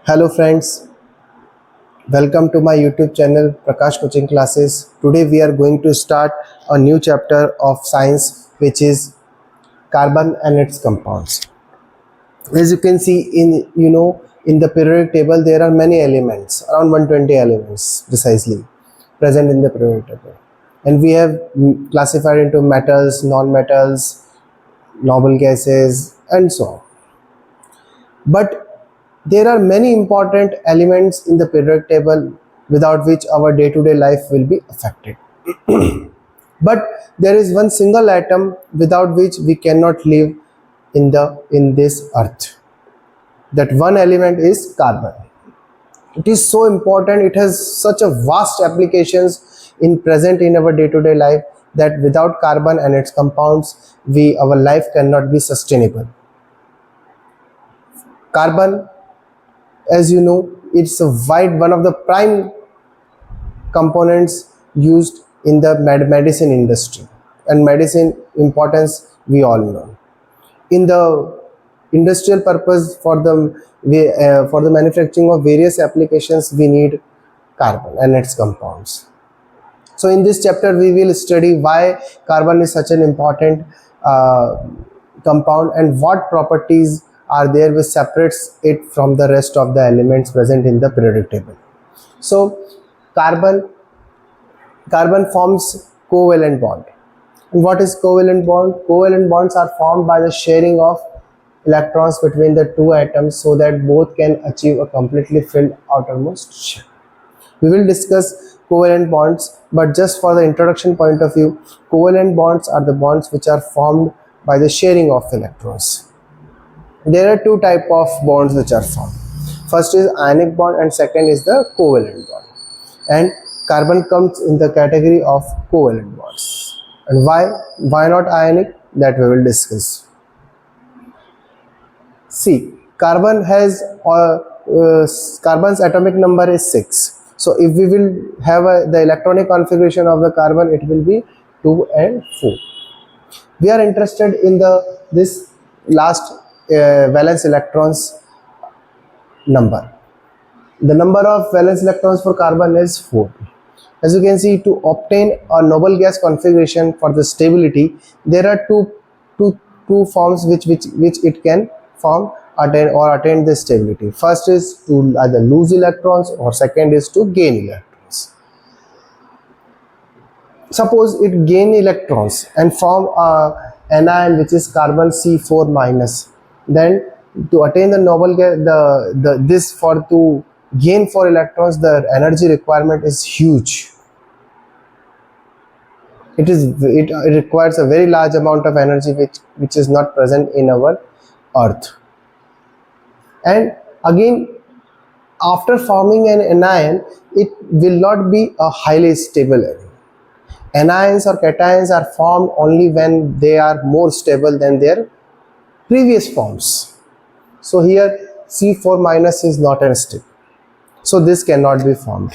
Hello friends, welcome to my YouTube channel Prakash Coaching Classes. Today we are going to start a new chapter of science, which is carbon and its compounds. As you can see in the periodic table there are many elements, around 120 elements precisely present in the periodic table. And we have classified into metals, non-metals, noble gases and so on. But there are many important elements in the periodic table without which our day-to-day life will be affected. But there is one single atom without which we cannot live in this earth. That one element is carbon. It is so important, it has such a vast applications present in our day-to-day life that without carbon and its compounds our life cannot be sustainable. Carbon, as you know, it's one of the prime components used in the medicine industry, and medicine importance we all know. In the industrial purpose, for the manufacturing of various applications, we need carbon and its compounds. So in this chapter we will study why carbon is such an important compound and what properties are there which separates it from the rest of the elements present in the periodic table. So carbon forms covalent bond. And what is covalent bond? Covalent bonds are formed by the sharing of electrons between the two atoms so that both can achieve a completely filled outermost shell. We will discuss covalent bonds, but just for the introduction point of view, covalent bonds are the bonds which are formed by the sharing of electrons. There are two types of bonds which are formed. First is ionic bond and second is the covalent bond. And carbon comes in the category of covalent bonds. And why not ionic? That we will discuss. See, carbon has carbon's atomic number is 6. So if we will have the electronic configuration of the carbon, it will be 2 and 4. We are interested in this last valence electrons number. The number of valence electrons for carbon is 4. As you can see, to obtain a noble gas configuration for the stability, there are two forms which it can form attain the stability. First is to either lose electrons, or second is to gain electrons. Suppose it gain electrons and form a anion which is carbon C4 minus. Then to attain the noble gas, to gain 4 electrons, the energy requirement is huge. It requires a very large amount of energy which is not present in our earth. And again, after forming an anion, it will not be a highly stable anion. Anions or cations are formed only when they are more stable than their previous forms. So here C4 minus is not unstable, so this cannot be formed.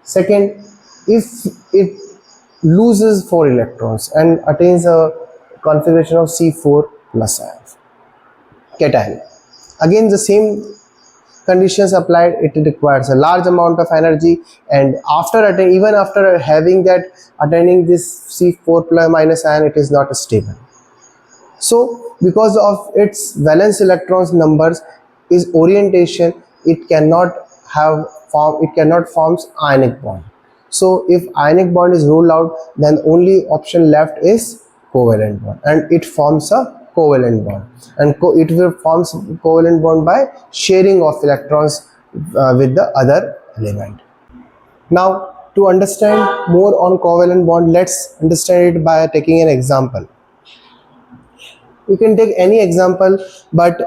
Second, if it loses 4 electrons and attains a configuration of C4 plus ion cation, again the same conditions applied. It requires a large amount of energy, and even after attaining this C4 plus minus ion, it is not stable. So because of its valence electrons numbers is orientation, it cannot form ionic bond. So if ionic bond is ruled out, then only option left is covalent bond, and it forms a covalent bond, and it will form covalent bond by sharing of electrons with the other element. Now, to understand more on covalent bond, let's understand it by taking an example. You can take any example, but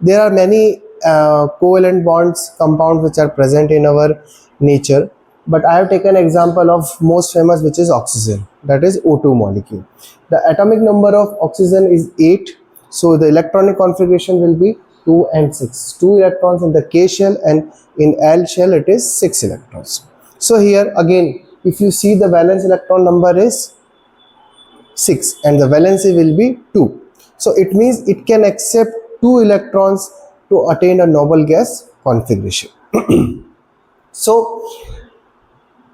there are many covalent bonds compounds which are present in our nature. But I have taken example of most famous, which is oxygen, that is O2 molecule. The atomic number of oxygen is 8, so the electronic configuration will be 2 and 6. 2 electrons in the K shell, and in L shell it is 6 electrons. So here again, if you see, the valence electron number is 6 and the valency will be 2. So it means it can accept 2 electrons to attain a noble gas configuration. So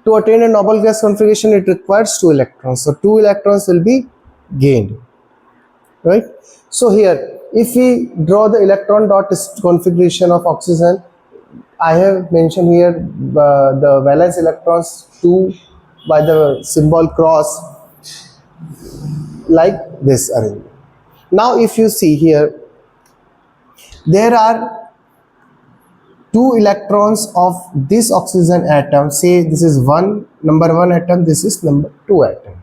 to attain a noble gas configuration, it requires 2 electrons. So 2 electrons will be gained, right? So here, if we draw the electron dot configuration of oxygen, I have mentioned here the valence electrons 2 by the symbol cross, like this arrangement. Now if you see here, there are 2 electrons of this oxygen atom. Say this is number 1 atom, this is number 2 atom.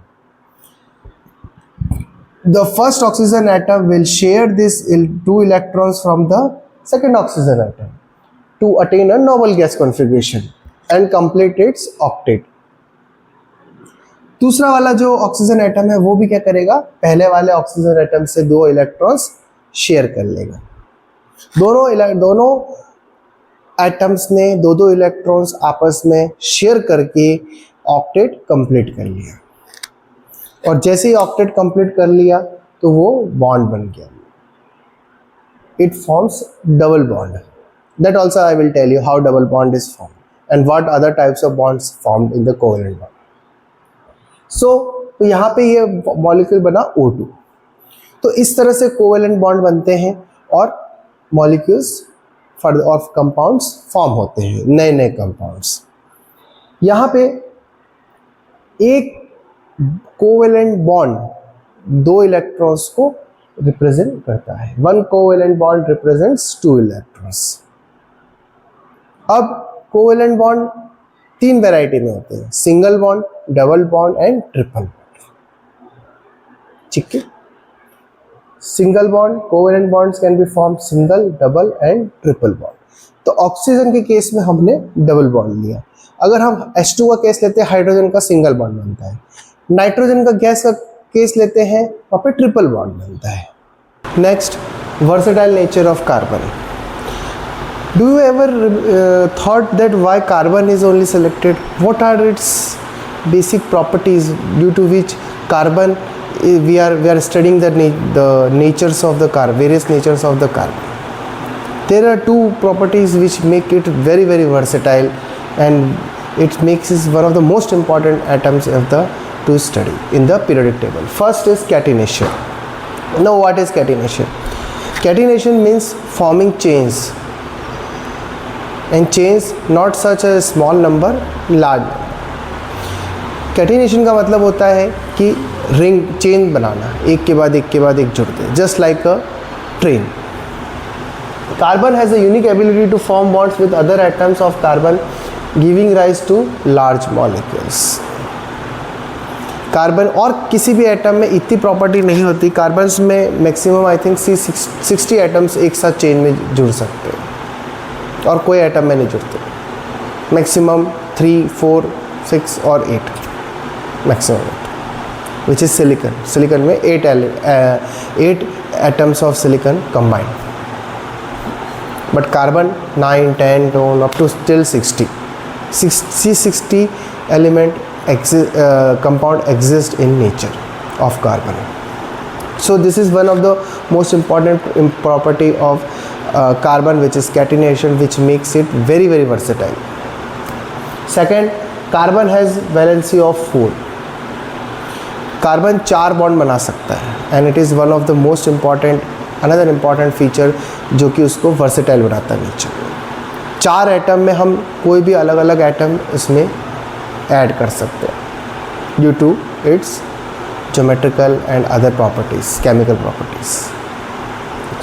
The first oxygen atom will share this 2 electrons from the second oxygen atom to attain a noble gas configuration and complete its octet. दूसरा वाला जो oxygen atom है वो भी क्या करेगा, पहले वाले ऑक्सीजन एटम से 2 इलेक्ट्रॉन्स शेयर कर लेगा. दोनों एटम्स ने 2 इलेक्ट्रॉन्स आपस में शेयर करके ऑक्टेट कंप्लीट कर लिया. और जैसे ही ऑक्टेट कंप्लीट कर लिया तो वो बॉन्ड बन गया. It forms double bond. That also I will tell you how double bond is formed and what other types of bonds formed in the covalent bond. तो यहाँ पे ये मॉलिक्यूल बना O2. तो इस तरह से कोवेलेंट बॉन्ड बनते हैं और मॉलिक्यूल्स ऑफ कंपाउंड्स फॉर्म होते हैं, नए नए कंपाउंड्स. यहाँ पे एक कोवेलेंट बॉन्ड 2 इलेक्ट्रॉन्स को रिप्रेजेंट करता है. 1 कोवेलेंट बॉन्ड रिप्रेजेंट्स 2 इलेक्ट्रॉन्स. अब कोवेलेंट बॉन्ड 3 वैरायटी में होते हैं, single bond, double bond and triple bond. ठीक है. Single bond, covalent bonds can be form single, double and triple bond. तो ऑक्सीजन के केस में हमने डबल बॉन्ड लिया. अगर हम H2 का केस लेते हैं, हाइड्रोजन का सिंगल बॉन्ड बनता है. नाइट्रोजन का गैस का केस लेते हैं, वहाँ पे ट्रिपल बॉन्ड बनता है. Next, versatile nature of carbon. Do you ever thought that why carbon is only selected? What are its basic properties due to which carbon we are studying the natures of the carbon, various natures of the carbon. There are 2 properties which make it very very versatile, and it makes it one of the most important atoms of the to study in the periodic table. First is catenation. Now what is catenation? Catenation means forming chains. And chains not such a small number, large. Catenation का मतलब होता है कि ring chain बनाना, एक के बाद एक के बाद एक जुड़ते हैं, just like a train. Carbon has a unique ability to form bonds with other atoms of carbon, giving rise to large molecules. Carbon और किसी भी एटम में इतनी प्रॉपर्टी नहीं होती. कार्बन्स में मैक्सिमम आई थिंक 60 एटम्स एक साथ चेन में जुड़ सकते हैं और कोई एटम में नहीं जुड़ते. मैक्सिमम 3, 4, 6 और 8 maximum, which is silicon. Silicon में 8 atoms of silicon combined. But carbon 9, 10 up to still 60 element compound exist in nature of carbon. So this is one of the most important property of carbon, which is catenation, which makes it very very versatile. Second, carbon has valency of 4. Carbon 4 bond बना सकता है, and it is one of the most important, another important feature जो कि उसको versatile बनाता है nature. 4 atom में हम कोई भी अलग अलग एटम इसमें ऐड कर सकते हैं due to its geometrical and other properties, chemical properties.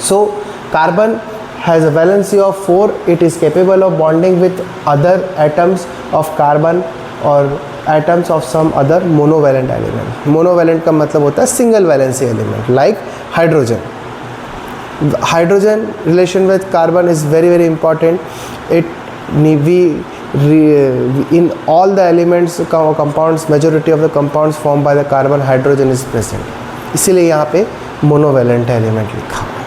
So carbon has a valency of 4. It is capable of bonding with other atoms of carbon or atoms of some other monovalent element. Monovalent का मतलब होता है single valency element, like hydrogen. Hydrogen relation with carbon is very very important. In all the elements, compounds, majority of the compounds formed by the carbon, hydrogen is present. इसीलिए यहाँ पे monovalent element लिखा हुआ है.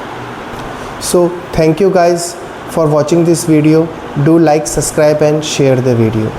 So thank you guys for watching this video. Do like, subscribe and share the video.